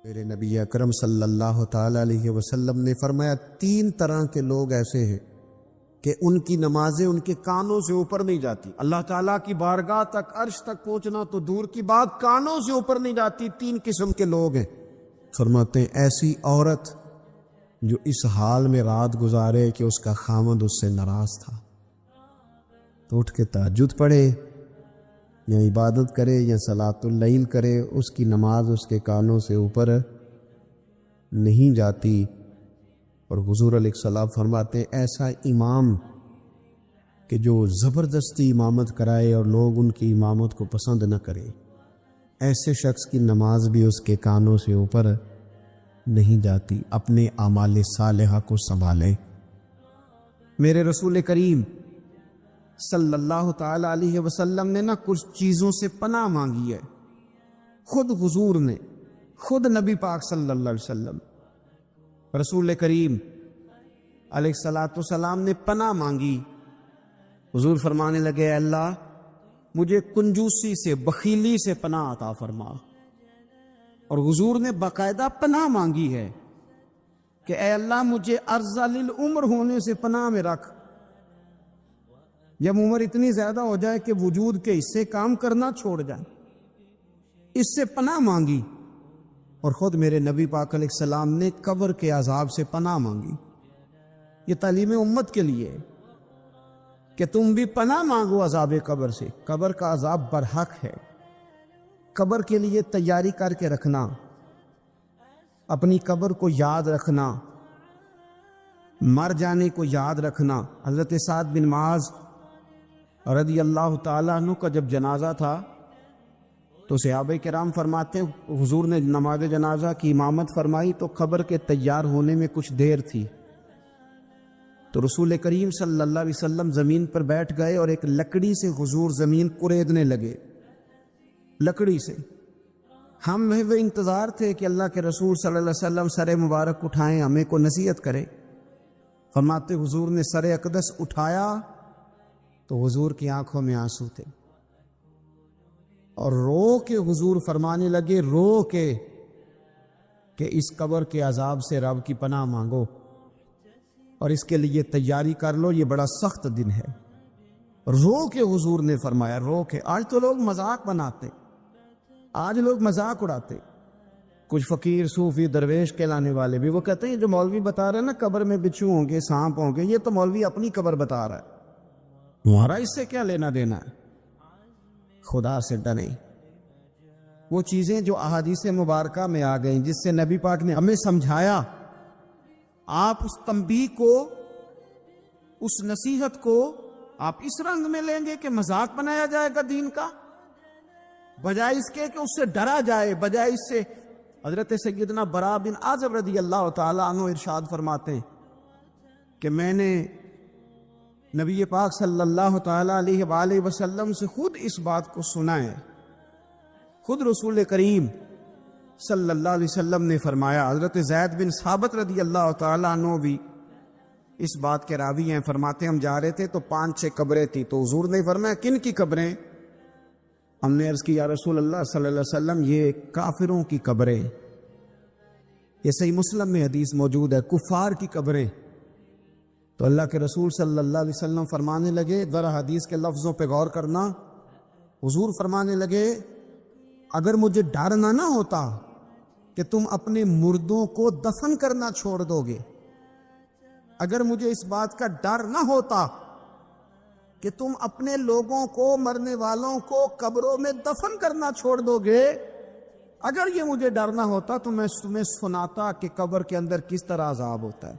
میرے نبی اکرم صلی اللہ تعالی علیہ وسلم نے فرمایا 3 طرح کے لوگ ایسے ہیں کہ ان کی نمازیں ان کے کانوں سے اوپر نہیں جاتی. اللہ تعالیٰ کی بارگاہ تک عرش تک پہنچنا تو دور کی بات، کانوں سے اوپر نہیں جاتی. 3 قسم کے لوگ ہیں. فرماتے ہیں ایسی عورت جو اس حال میں رات گزارے کہ اس کا خاوند اس سے ناراض تھا، تو اٹھ کے تہجد پڑھے یا عبادت کرے یا صلاۃ اللیل کرے، اس کی نماز اس کے کانوں سے اوپر نہیں جاتی. اور حضور علیہ السلام فرماتے ہیں ایسا امام کہ جو زبردستی امامت کرائے اور لوگ ان کی امامت کو پسند نہ کرے، ایسے شخص کی نماز بھی اس کے کانوں سے اوپر نہیں جاتی. اپنے اعمال صالحہ کو سنبھالے. میرے رسول کریم صلی اللہ تعالی علیہ وسلم نے کچھ چیزوں سے پناہ مانگی ہے. خود حضور نے، خود نبی پاک صلی اللہ علیہ وسلم، رسول کریم علیہ السلام نے پناہ مانگی. حضور فرمانے لگے اے اللہ مجھے کنجوسی سے، بخیلی سے پناہ عطا فرما. اور حضور نے باقاعدہ پناہ مانگی ہے کہ اے اللہ مجھے ارذل العمر ہونے سے پناہ میں رکھ. جب عمر اتنی زیادہ ہو جائے کہ وجود کے حصے کام کرنا چھوڑ جائیں، اس سے پناہ مانگی. اور خود میرے نبی پاک علیہ السلام نے قبر کے عذاب سے پناہ مانگی. یہ تعلیم امت کے لیے کہ تم بھی پناہ مانگو عذاب قبر سے. قبر کا عذاب برحق ہے. قبر کے لیے تیاری کر کے رکھنا، اپنی قبر کو یاد رکھنا، مر جانے کو یاد رکھنا. حضرت سعد بن معاذ رضی اللہ تعالیٰ عنہ کا جب جنازہ تھا تو صحابہ کرام فرماتے ہیں حضور نے نماز جنازہ کی امامت فرمائی تو قبر کے تیار ہونے میں کچھ دیر تھی. تو رسول کریم صلی اللہ علیہ وسلم زمین پر بیٹھ گئے اور ایک لکڑی سے حضور زمین کریدنے لگے. لکڑی سے ہم وہ انتظار تھے کہ اللہ کے رسول صلی اللہ علیہ وسلم سر مبارک اٹھائیں، ہمیں کو نصیحت کرے. فرماتے حضور نے سر اقدس اٹھایا تو حضور کی آنکھوں میں آنسو تھے اور رو کے حضور فرمانے لگے، رو کے کہ اس قبر کے عذاب سے رب کی پناہ مانگو اور اس کے لیے تیاری کر لو، یہ بڑا سخت دن ہے. رو کے حضور نے فرمایا، رو کے. آج تو لوگ مذاق بناتے، آج لوگ مذاق اڑاتے. کچھ فقیر صوفی درویش کہلانے والے بھی وہ کہتے ہیں جو مولوی بتا رہے ہیں نا قبر میں بچھو ہوں گے، سانپ ہوں گے، یہ تو مولوی اپنی قبر بتا رہا ہے، تمہارا اس سے کیا لینا دینا ہے. خدا سے ڈریں. وہ چیزیں جو احادیث مبارکہ میں آ گئیں جس سے نبی پاک نے ہمیں سمجھایا، آپ اس تنبیہ کو، اس نصیحت کو آپ اس رنگ میں لیں گے کہ مذاق بنایا جائے گا دین کا، بجائے اس کے کہ اس سے ڈرا جائے، بجائے اس سے. حضرت سیدنا براء بن عازب رضی اللہ تعالیٰ عنہ ارشاد فرماتے ہیں کہ میں نے نبی پاک صلی اللہ تعالیٰ علیہ وآلہ وسلم سے خود اس بات کو سنا ہے. خود رسول کریم صلی اللہ علیہ وسلم نے فرمایا. حضرت زید بن ثابت رضی اللہ تعالیٰ عنہ بھی اس بات کے راوی ہیں. فرماتے ہم جا رہے تھے تو 5-6 قبریں تھیں، تو حضور نے فرمایا کن کی قبریں؟ ہم نے عرض کی یا رسول اللہ صلی اللہ علیہ وسلم یہ کافروں کی قبریں. یہ صحیح مسلم میں حدیث موجود ہے، کفار کی قبریں. تو اللہ کے رسول صلی اللہ علیہ وسلم فرمانے لگے، ذرا حدیث کے لفظوں پہ غور کرنا. حضور فرمانے لگے اگر مجھے ڈر نہ ہوتا کہ تم اپنے مردوں کو دفن کرنا چھوڑ دو گے، اگر مجھے اس بات کا ڈر نہ ہوتا کہ تم اپنے لوگوں کو، مرنے والوں کو قبروں میں دفن کرنا چھوڑ دو گے، اگر یہ مجھے ڈر نہ ہوتا تو میں تمہیں سناتا کہ قبر کے اندر کس طرح عذاب ہوتا ہے.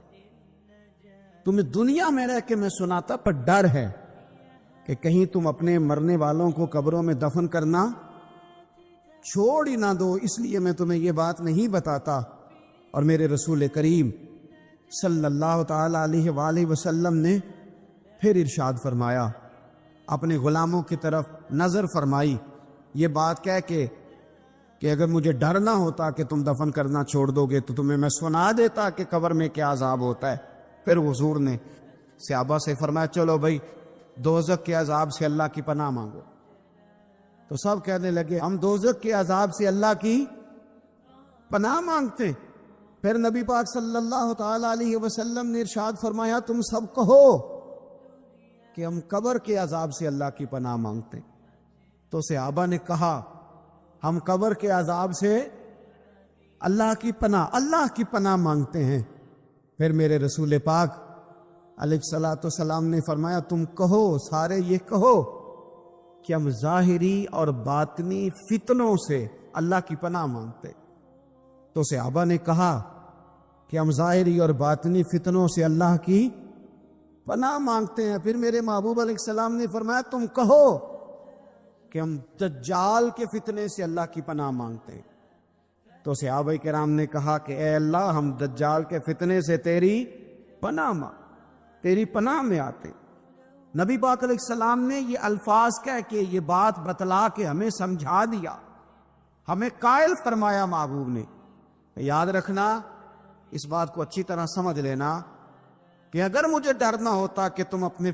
تمہیں دنیا میں رہ کے میں سناتا، پر ڈر ہے کہ کہیں تم اپنے مرنے والوں کو قبروں میں دفن کرنا چھوڑ ہی نہ دو، اس لیے میں تمہیں یہ بات نہیں بتاتا. اور میرے رسول کریم صلی اللہ تعالی علیہ وآلہ وسلم نے پھر ارشاد فرمایا، اپنے غلاموں کی طرف نظر فرمائی، یہ بات کہہ کے کہ اگر مجھے ڈر نہ ہوتا کہ تم دفن کرنا چھوڑ دو گے تو تمہیں میں سنا دیتا کہ قبر میں کیا عذاب ہوتا ہے. پھر حضور نے صحابہ سے فرمایا چلو بھائی دوزخ کے عذاب سے اللہ کی پناہ مانگو. تو سب کہنے لگے ہم دوزخ کے عذاب سے اللہ کی پناہ مانگتے ہیں۔ پھر نبی پاک صلی اللہ تعالی علیہ وسلم نے ارشاد فرمایا تم سب کہو کہ ہم قبر کے عذاب سے اللہ کی پناہ مانگتے ہیں۔ تو صحابہ نے کہا ہم قبر کے عذاب سے اللہ کی پناہ مانگتے ہیں۔ پھر میرے رسول پاک علیہ الصلوۃ والسلام نے فرمایا تم کہو، سارے یہ کہو کہ ہم ظاہری اور باطنی فتنوں سے اللہ کی پناہ مانگتے۔ تو صحابہ نے کہا کہ ہم ظاہری اور باطنی فتنوں سے اللہ کی پناہ مانگتے ہیں۔ پھر میرے محبوب علیہ السلام نے فرمایا تم کہو کہ ہم دجال کے فتنے سے اللہ کی پناہ مانگتے ہیں۔ تو صحابہ کرام نے کہا کہ اے اللہ ہم دجال کے فتنے سے تیری پناہ میں آتے۔ نبی پاک علیہ السلام نے یہ الفاظ کہہ کے یہ بات بتلا کے ہمیں سمجھا دیا، ہمیں قائل فرمایا محبوب نے۔ یاد رکھنا، اس بات کو اچھی طرح سمجھ لینا کہ اگر مجھے ڈر نہ ہوتا کہ تم اپنے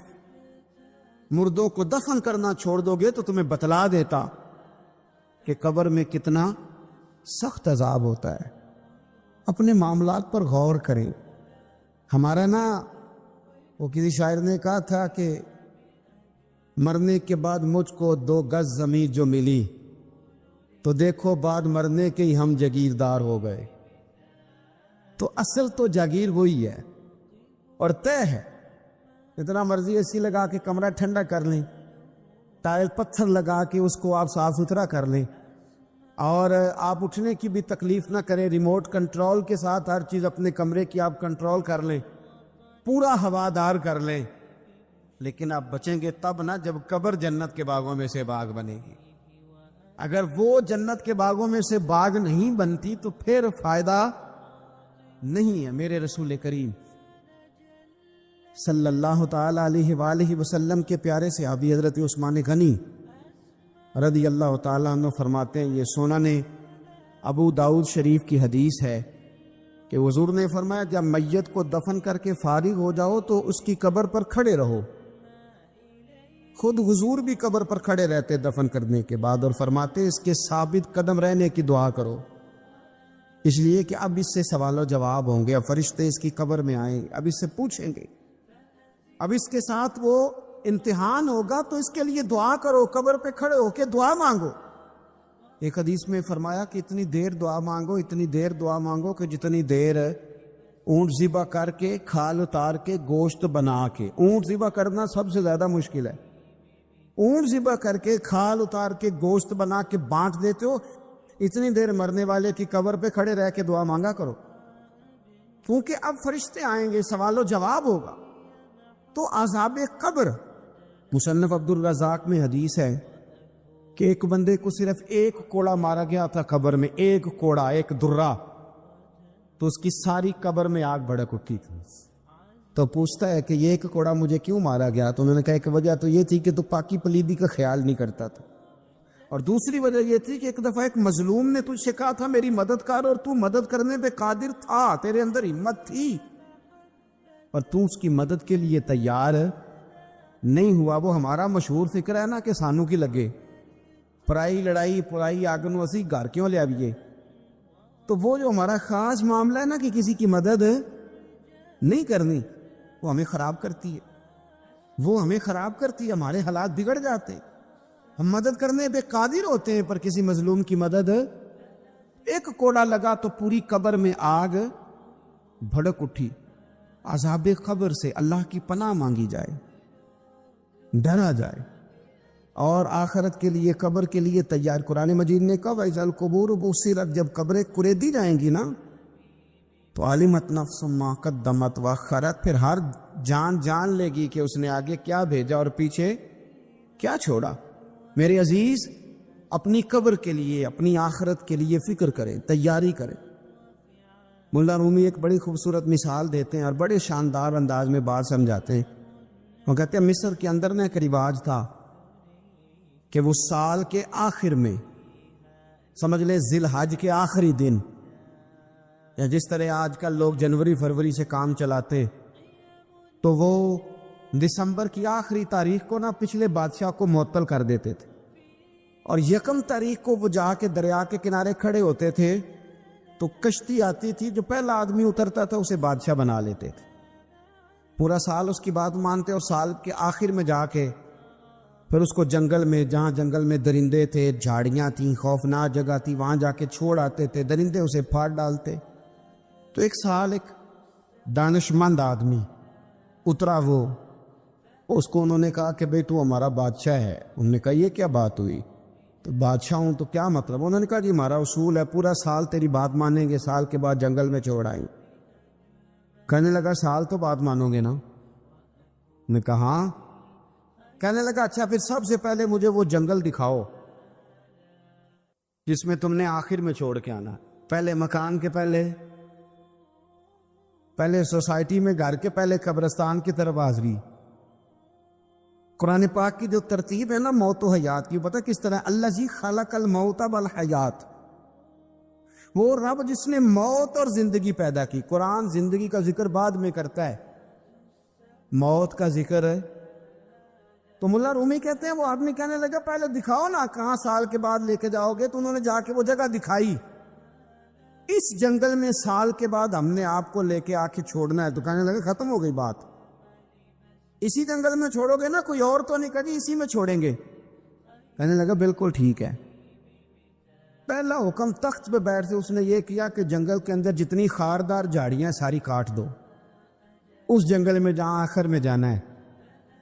مردوں کو دفن کرنا چھوڑ دو گے تو تمہیں بتلا دیتا کہ قبر میں کتنا سخت عذاب ہوتا ہے۔ اپنے معاملات پر غور کریں۔ ہمارا وہ کسی شاعر نے کہا تھا کہ مرنے کے بعد مجھ کو 2 گز زمین جو ملی تو دیکھو بعد مرنے کے ہی ہم جاگیردار ہو گئے۔ تو اصل تو جاگیر وہی ہے اور طے ہے۔ اتنا مرضی اے سی لگا کے کمرہ ٹھنڈا کر لیں، ٹائل پتھر لگا کے اس کو آپ صاف ستھرا کر لیں، اور آپ اٹھنے کی بھی تکلیف نہ کریں، ریموٹ کنٹرول کے ساتھ ہر چیز اپنے کمرے کی آپ کنٹرول کر لیں، پورا ہوادار کر لیں، لیکن آپ بچیں گے تب نہ جب قبر جنت کے باغوں میں سے باغ بنے گی۔ اگر وہ جنت کے باغوں میں سے باغ نہیں بنتی تو پھر فائدہ نہیں ہے۔ میرے رسول کریم صلی اللہ تعالی علیہ وآلہ وسلم کے پیارے صحابی حضرت عثمان غنی رضی اللہ تعالیٰ عنہ فرماتے ہیں، یہ سنن ابو داؤد شریف کی حدیث ہے کہ حضور نے فرمایا جب میت کو دفن کر کے فارغ ہو جاؤ تو اس کی قبر پر کھڑے رہو۔ خود حضور بھی قبر پر کھڑے رہتے دفن کرنے کے بعد اور فرماتے اس کے ثابت قدم رہنے کی دعا کرو، اس لیے کہ اب اس سے سوال و جواب ہوں گے، اب فرشتے اس کی قبر میں آئیں، اب اس سے پوچھیں گے، اب اس کے ساتھ وہ امتحان ہوگا، تو اس کے لیے دعا کرو، قبر پہ کھڑے ہو کے دعا مانگو۔ ایک حدیث میں فرمایا کہ اتنی دیر دعا مانگو کہ جتنی دیر اونٹ ذبح کر کے کھال اتار کے گوشت بنا کے، اونٹ ذبح کرنا سب سے زیادہ مشکل ہے، اونٹ ذبح کر کے کھال اتار کے گوشت بنا کے بانٹ دیتے ہو، اتنی دیر مرنے والے کی قبر پہ کھڑے رہ کے دعا مانگا کرو، کیونکہ اب فرشتے آئیں گے، سوال و جواب ہوگا۔ تو عذاب قبر، مصنف عبد الرزاق میں حدیث ہے کہ ایک بندے کو صرف 1 کوڑا مارا گیا تھا قبر میں، 1 کوڑا، 1 درہ، تو اس کی ساری قبر میں آگ بھڑک اٹھی تھی۔ تو پوچھتا ہے کہ یہ 1 کوڑا مجھے کیوں مارا گیا؟ تو انہوں نے کہا کہ وجہ تو یہ تھی کہ تو پاکی پلیدی کا خیال نہیں کرتا تھا، اور دوسری وجہ یہ تھی کہ ایک دفعہ ایک مظلوم نے تجھ سے کہا تھا میری مدد کر، اور تو مدد کرنے پہ قادر تھا، تیرے اندر ہمت تھی، اور تو اس کی مدد کے لیے تیار نہیں ہوا۔ وہ ہمارا مشہور فکر ہے نا کہ سانو کی لگے، پرائی لڑائی پرائی آگنو اسی گھر کیوں لے آئیے۔ تو وہ جو ہمارا خاص معاملہ ہے نا کہ کسی کی مدد نہیں کرنی، وہ ہمیں خراب کرتی ہے، ہمارے حالات بگڑ جاتے، ہم مدد کرنے پہ قادر ہوتے ہیں پر کسی مظلوم کی مدد، 1 کوڑا لگا تو پوری قبر میں آگ بھڑک اٹھی۔ عذاب قبر سے اللہ کی پناہ مانگی جائے، ڈرا جائے، اور آخرت کے لیے قبر کے لیے تیار۔ قرآن مجید نے کہا وَإِذَا الْقُبُورُ بُعْثِرَتْ، جب قبریں کریدی جائیں گی نا تو عَلِمَتْ نَفْسٌ مَا قَدَّمَتْ وَأَخَّرَتْ، پھر ہر جان لے گی کہ اس نے آگے کیا بھیجا اور پیچھے کیا چھوڑا۔ میرے عزیز، اپنی قبر کے لیے، اپنی آخرت کے لیے فکر کریں، تیاری کریں۔ ملا رومی ایک بڑی خوبصورت مثال دیتے ہیں اور بڑے شاندار انداز میں بات سمجھاتے ہیں۔ وہ کہتے ہیں مصر کے اندر نا ایک رواج تھا کہ وہ سال کے آخر میں، سمجھ لے ذی الحج کے آخری دن، یا جس طرح آج کل لوگ جنوری فروری سے کام چلاتے، تو وہ دسمبر کی آخری تاریخ کو نا پچھلے بادشاہ کو معطل کر دیتے تھے، اور 1 تاریخ کو وہ جا کے دریا کے کنارے کھڑے ہوتے تھے تو کشتی آتی تھی، جو پہلا آدمی اترتا تھا اسے بادشاہ بنا لیتے تھے، پورا سال اس کی بات مانتے، اور سال کے آخر میں جا کے پھر اس کو جنگل میں، جہاں جنگل میں درندے تھے، جھاڑیاں تھیں، خوفناک جگہ تھی، وہاں جا کے چھوڑ آتے تھے، درندے اسے پھاڑ ڈالتے۔ تو ایک سال ایک دانشمند آدمی اترا، وہ اس کو انہوں نے کہا کہ بھئی تو ہمارا بادشاہ ہے۔ انہوں نے کہا یہ کیا بات ہوئی؟ تو بادشاہ ہوں تو کیا مطلب؟ انہوں نے کہا جی ہمارا اصول ہے، پورا سال تیری بات مانیں گے، سال کے بعد جنگل میں چھوڑ آئیں۔ کہنے لگا سال تو بات مانو گے نا؟ نے کہا ہاں۔ کہنے لگا اچھا پھر سب سے پہلے مجھے وہ جنگل دکھاؤ جس میں تم نے آخر میں چھوڑ کے آنا، پہلے مکان کے پہلے سوسائٹی میں، گھر کے پہلے قبرستان کی طرف حاضری۔ قرآن پاک کی جو ترتیب ہے نا موت و حیات کی، پتہ کس طرح؟ الذی خلق الموت والحیات، وہ رب جس نے موت اور زندگی پیدا کی۔ قرآن زندگی کا ذکر بعد میں کرتا ہے، موت کا ذکر ہے۔ تو ملا رومی کہتے ہیں وہ آدمی کہنے لگا پہلے دکھاؤ نا کہاں سال کے بعد لے کے جاؤ گے؟ تو انہوں نے جا کے وہ جگہ دکھائی، اس جنگل میں سال کے بعد ہم نے آپ کو لے کے آ کے چھوڑنا ہے۔ تو کہنے لگا ختم ہو گئی بات، اسی جنگل میں چھوڑو گے نا؟ کوئی اور تو نہیں کہا جی اسی میں چھوڑیں گے۔ کہنے لگا بالکل ٹھیک ہے۔ پہلا حکم تخت پہ بیٹھ سے اس نے یہ کیا کہ جنگل کے اندر جتنی خاردار جھاڑیاں ساری کاٹ دو، اس جنگل میں جہاں آخر میں جانا ہے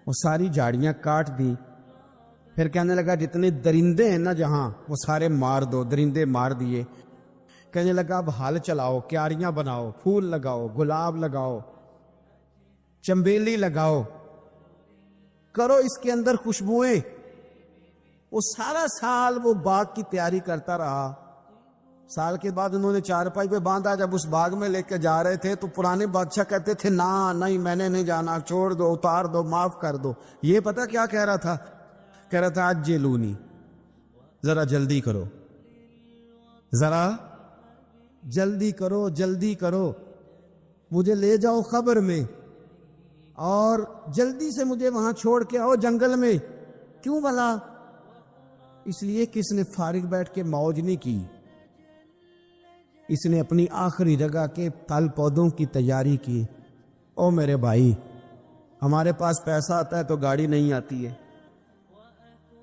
وہ ساری جھاڑیاں کاٹ دی۔ پھر کہنے لگا جتنے درندے ہیں نا جہاں، وہ سارے مار دو، درندے مار دیے۔ کہنے لگا اب ہل چلاؤ، کیاریاں بناؤ، پھول لگاؤ، گلاب لگاؤ، چنبیلی لگاؤ، کرو اس کے اندر خوشبوئیں۔ وہ سارا سال وہ باغ کی تیاری کرتا رہا۔ سال کے بعد انہوں نے چارپائی پہ باندھا، جب اس باغ میں لے کے جا رہے تھے تو پرانے بادشاہ کہتے تھے نا نہیں میں نے نہیں جانا، چھوڑ دو، اتار دو، معاف کر دو۔ یہ پتہ کیا کہہ رہا تھا؟ کہہ رہا تھا عجلونی، ذرا جلدی کرو، ذرا جلدی کرو، جلدی کرو، مجھے لے جاؤ خبر میں، اور جلدی سے مجھے وہاں چھوڑ کے آؤ جنگل میں۔ کیوں بھلا؟ اس لیے کہ اس نے فارغ بیٹھ کے موج نہیں کی، اس نے اپنی آخری جگہ کے پھل پودوں کی تیاری کی۔ او میرے بھائی، ہمارے پاس پیسہ آتا ہے تو گاڑی نہیں آتی ہے،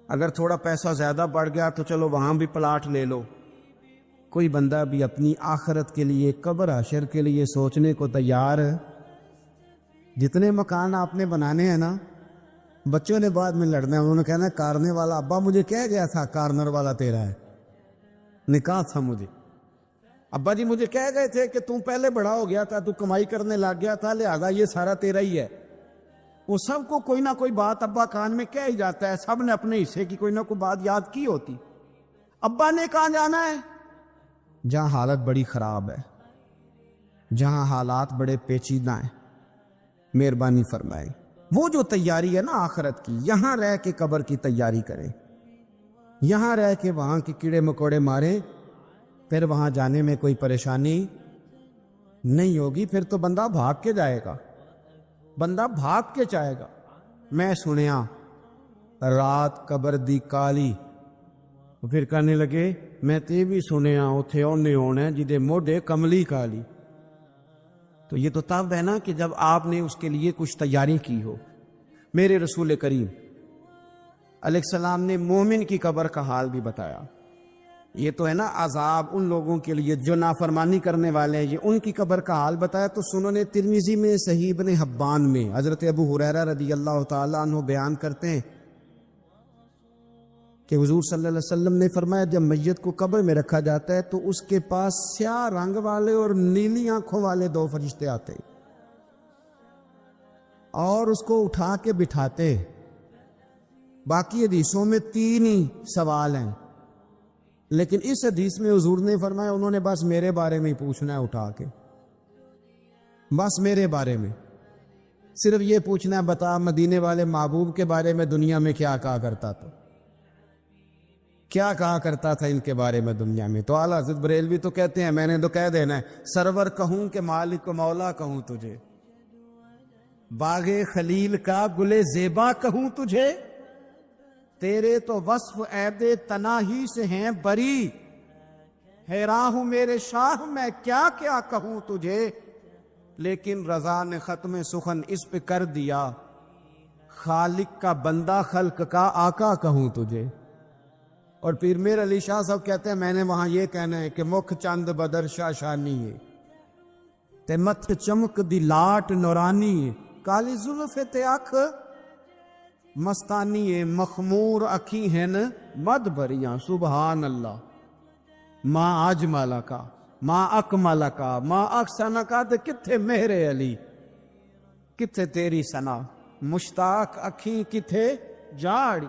اگر تھوڑا پیسہ زیادہ بڑھ گیا تو چلو وہاں بھی پلاٹ لے لو۔ کوئی بندہ بھی اپنی آخرت کے لیے، قبر حشر کے لیے سوچنے کو تیار ہے؟ جتنے مکان آپ نے بنانے ہیں نا، بچوں نے بعد میں لڑنا ہے، انہوں نے کہنا کارنے والا ابا مجھے کہہ گیا تھا کارنر والا تیرا ہے، نکاح تھا مجھے، ابا جی مجھے کہہ گئے تھے کہ تم پہلے بڑا ہو گیا تھا، تو کمائی کرنے لگ گیا تھا، لہذا یہ سارا تیرا ہی ہے۔ وہ سب کو کوئی نہ کوئی بات ابا کان میں کہہ ہی جاتا ہے، سب نے اپنے حصے کی کوئی نہ کوئی بات یاد کی ہوتی۔ ابا نے کہاں جانا ہے؟ جہاں حالت بڑی خراب ہے، جہاں حالات بڑے پیچیدہ ہیں، مہربانی فرمائیں۔ وہ جو تیاری ہے نا آخرت کی، یہاں رہ کے قبر کی تیاری کریں، یہاں رہ کے وہاں کے کیڑے مکوڑے ماریں، پھر وہاں جانے میں کوئی پریشانی نہیں ہوگی۔ پھر تو بندہ بھاگ کے جائے گا، بندہ بھاگ کے جائے گا۔ میں سنیا رات قبر دی کالی، پھر کہنے لگے میں تے بھی سنیا اتھے اونے ہونے جدے موڈے کملی کالی۔ تو یہ تو تب ہے نا کہ جب آپ نے اس کے لیے کچھ تیاری کی ہو۔ میرے رسول کریم علیہ السلام نے مومن کی قبر کا حال بھی بتایا۔ یہ تو ہے نا عذاب ان لوگوں کے لیے جو نافرمانی کرنے والے ہیں، یہ ان کی قبر کا حال بتایا۔ تو سنن ترمذی میں، صحیح ابن حبان میں حضرت ابو ہریرہ رضی اللہ تعالیٰ عنہ بیان کرتے ہیں کہ حضور صلی اللہ علیہ وسلم نے فرمایا جب میت کو قبر میں رکھا جاتا ہے تو اس کے پاس سیاہ رنگ والے اور نیلی آنکھوں والے دو فرشتے آتے اور اس کو اٹھا کے بٹھاتے۔ باقی حدیثوں میں 3 ہی سوال ہیں، لیکن اس حدیث میں حضور نے فرمایا انہوں نے بس میرے بارے میں ہی پوچھنا ہے، اٹھا کے بس میرے بارے میں صرف یہ پوچھنا ہے بتا مدینے والے محبوب کے بارے میں دنیا میں کیا کہا کرتا تھا، کیا کہا کرتا تھا ان کے بارے میں دنیا میں۔ تو اعلیٰ حضرت بریلوی تو کہتے ہیں میں نے تو کہہ دینا ہے سرور کہوں کہ مالک و مولا کہوں تجھے، باغ خلیل کا گلے زیبا کہوں تجھے، تیرے تو وصف عیب تناہی سے ہیں بری، حیران ہوں میرے شاہ میں کیا کیا کہوں تجھے، لیکن رضا نے ختم سخن اس پہ کر دیا، خالق کا بندہ خلق کا آقا کہوں تجھے۔ اور پھر میر علی شاہ صاحب کہتے ہیں میں نے وہاں یہ کہنا ہے کہ مکھ چند بدر شاہ شانی ہے تے مت چمک دی لاٹ نورانی ہے، کالی زلف تے اکھ مستانی ہے، مخمور اکھی ہیں مد بریاں، سبحان اللہ۔ ما اجمل کا ما اکمل کا ما احسن کا تے کتھے مہر علی، کتھے تیری ثنا، مشتاق اکھی کتھے جاڑی۔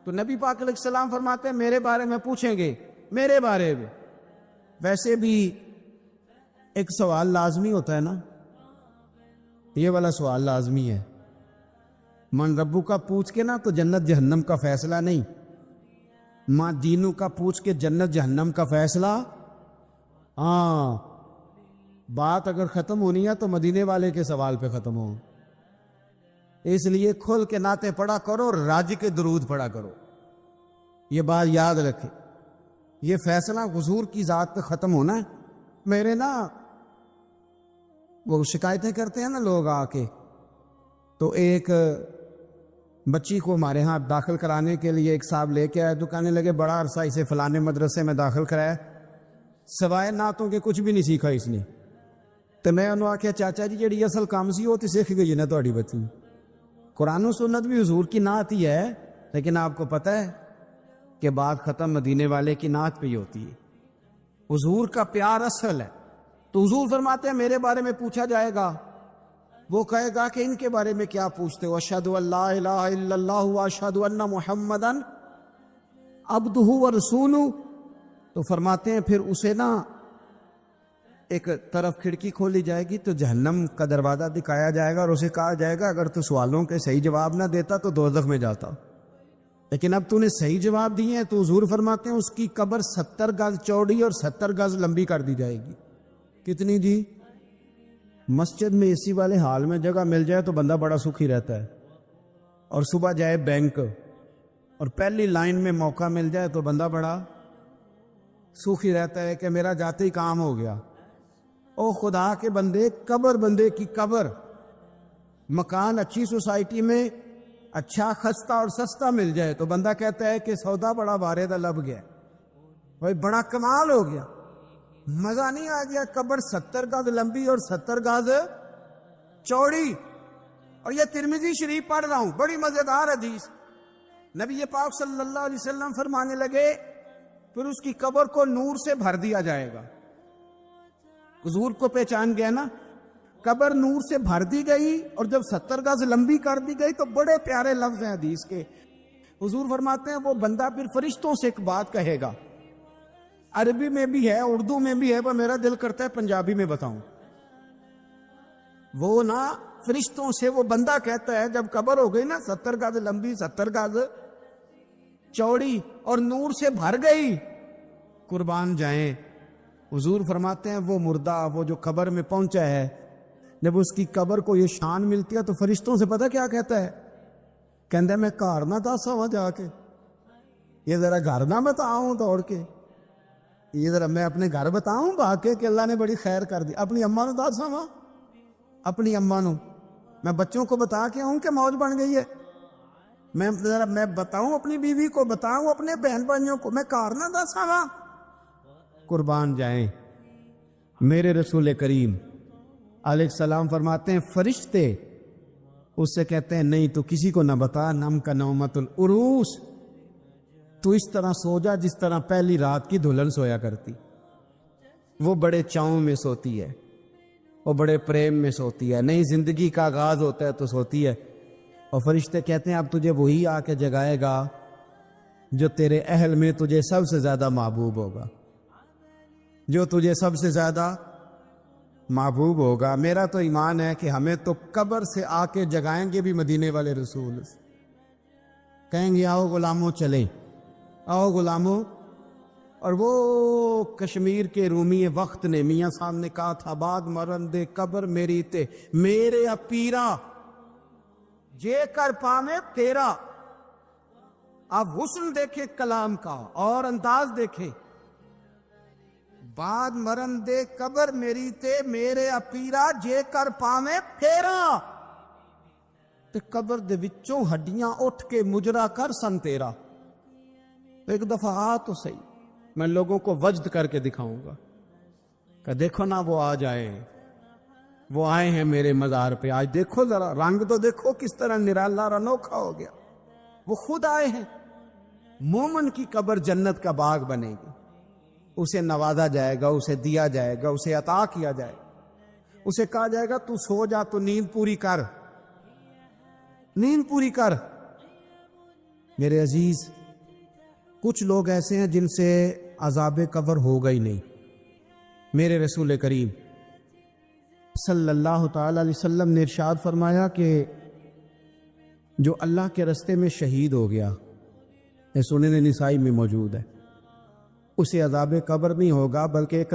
تو نبی پاک علیہ السلام فرماتے ہیں میرے بارے میں پوچھیں گے، میرے بارے میں۔ ویسے بھی ایک سوال لازمی ہوتا ہے نا، یہ والا سوال لازمی ہے، من ربو کا پوچھ کے نا تو جنت جہنم کا فیصلہ نہیں، ماں دینو کا پوچھ کے جنت جہنم کا فیصلہ۔ ہاں بات اگر ختم ہونی ہے تو مدینے والے کے سوال پہ ختم ہو، اس لیے کھل کے نعتیں پڑھا کرو، راج کے درود پڑھا کرو، یہ بات یاد رکھے۔ یہ فیصلہ حضور کی ذات پہ ختم ہونا ہے۔ میرے نا وہ شکایتیں کرتے ہیں نا لوگ آ کے، تو ایک بچی کو ہمارے ہاں داخل کرانے کے لیے ایک صاحب لے کے آئے، تو کہنے لگے بڑا عرصہ اسے فلانے مدرسے میں داخل کرایا، سوائے نعتوں کے کچھ بھی نہیں سیکھا اس نے۔ تو میں انہوں آخیا چاچا جی جڑی اصل کام سی وہ تو سیکھ گئی نا تہاڈی بچی، قرآن و سنت بھی حضور کی نعت ہی ہے، لیکن آپ کو پتہ ہے کہ بات ختم مدینے والے کی نعت پہ ہی ہوتی ہے۔ حضور کا پیار اصل ہے، تو حضور فرماتے ہیں میرے بارے میں پوچھا جائے گا، وہ کہے گا کہ ان کے بارے میں کیا پوچھتے ہو، اشہد ان لا الہ الا اللہ واشہد ان محمدن عبدہ ورسولہ۔ تو فرماتے ہیں پھر اسے نا ایک طرف کھڑکی کھولی جائے گی تو جہنم کا دروازہ دکھایا جائے گا، اور اسے کہا جائے گا اگر تو سوالوں کے صحیح جواب نہ دیتا تو دوزخ میں جاتا، لیکن اب تو نے صحیح جواب دیے ہیں۔ تو حضور فرماتے ہیں اس کی قبر 70 گز چوڑی اور 70 گز لمبی کر دی جائے گی۔ کتنی جی؟ مسجد میں اسی والے حال میں جگہ مل جائے تو بندہ بڑا سکھی رہتا ہے، اور صبح جائے بینک اور پہلی لائن میں موقع مل جائے تو بندہ بڑا سکھی رہتا ہے کہ میرا جاتے ہی کام ہو گیا۔ او خدا کے بندے، قبر بندے کی قبر، مکان اچھی سوسائٹی میں اچھا خستہ اور سستا مل جائے تو بندہ کہتا ہے کہ سودا بڑا بارے دا لب گیا، بھائی بڑا کمال ہو گیا، مزہ نہیں آ گیا۔ قبر 70 گز لمبی اور 70 گز چوڑی، اور یہ ترمذی شریف پڑھ رہا ہوں، بڑی مزیدار حدیث۔ نبی پاک صلی اللہ علیہ وسلم فرمانے لگے پھر اس کی قبر کو نور سے بھر دیا جائے گا۔ حضور کو پہچان گیا نا، قبر نور سے بھر دی گئی، اور جب 70 گز لمبی کر دی گئی تو بڑے پیارے لفظ ہیں حدیث کے۔ حضور فرماتے ہیں وہ بندہ پھر فرشتوں سے ایک بات کہے گا، عربی میں بھی ہے اردو میں بھی ہے، پر میرا دل کرتا ہے پنجابی میں بتاؤں۔ وہ نا فرشتوں سے وہ بندہ کہتا ہے جب قبر ہو گئی نا 70 گز لمبی 70 گز چوڑی اور نور سے بھر گئی، قربان جائیں، حضور فرماتے ہیں وہ مردہ وہ جو قبر میں پہنچا ہے، جب اس کی قبر کو یہ شان ملتی ہے تو فرشتوں سے پتہ کیا کہتا ہے؟ کہتا ہے میں گھر نہ دسا ہوا جا کے، یہ ذرا گھر نہ بتاؤں دوڑ کے، یہ ذرا میں اپنے گھر بتاؤں بھاگ کے کہ اللہ نے بڑی خیر کر دی، اپنی اماں نو دسا وا، اپنی اماں نو میں بچوں کو بتا کے آؤں کہ موج بن گئی ہے، میں ذرا میں بتاؤں اپنی بیوی کو، بتاؤں اپنے بہن بھائیوں کو، میں کار نہ دسا وا۔ قربان جائیں، میرے رسول کریم علیہ السلام فرماتے ہیں فرشتے اس سے کہتے ہیں نہیں تو کسی کو نہ بتا، نم کا نومت العروس، تو اس طرح سو جا جس طرح پہلی رات کی دلہن سویا کرتی، وہ بڑے چاؤں میں سوتی ہے، وہ بڑے پریم میں سوتی ہے، نئی زندگی کا آغاز ہوتا ہے تو سوتی ہے، اور فرشتے کہتے ہیں اب تجھے وہی آ کے جگائے گا جو تیرے اہل میں تجھے سب سے زیادہ محبوب ہوگا، جو تجھے سب سے زیادہ محبوب ہوگا۔ میرا تو ایمان ہے کہ ہمیں تو قبر سے آ کے جگائیں گے بھی مدینے والے رسول، کہیں گے آؤ غلاموں چلیں، آؤ غلاموں۔ اور وہ کشمیر کے رومی وقت نے میاں صاحب نے کہا تھا بعد مرن دے قبر میری تے میرے اپیرا جے کر پامے تیرا۔ آپ حسن دیکھیں کلام کا اور انداز دیکھیں، بعد مرن دے قبر میری تے میرے اپیرا جے کر پاویں پھیرا تے قبر دے وچوں ہڈیاں اٹھ کے مجرا کر سن تیرا. ایک دفعہ آ تو صحیح, میں لوگوں کو وجد کر کے دکھاؤں گا کہ دیکھو نا وہ آ جائے, وہ آئے ہیں میرے مزار پہ. آج دیکھو ذرا رنگ تو دیکھو کس طرح نرالا اور انوکھا ہو گیا. وہ خود آئے ہیں. مومن کی قبر جنت کا باغ بنے گی, اسے نوازا جائے گا, اسے دیا جائے گا, اسے عطا کیا جائے گا, اسے کہا جائے گا تو سو جا, تو نیند پوری کر, نیند پوری کر. میرے عزیز, کچھ لوگ ایسے ہیں جن سے عذاب قبر ہوگا ہی نہیں. میرے رسول کریم صلی اللہ تعالی علیہ وسلم نے ارشاد فرمایا کہ جو اللہ کے رستے میں شہید ہو گیا, یہ سنن نسائی میں موجود ہے, اسے عذاب قبر نہیں ہوگا بلکہ ایک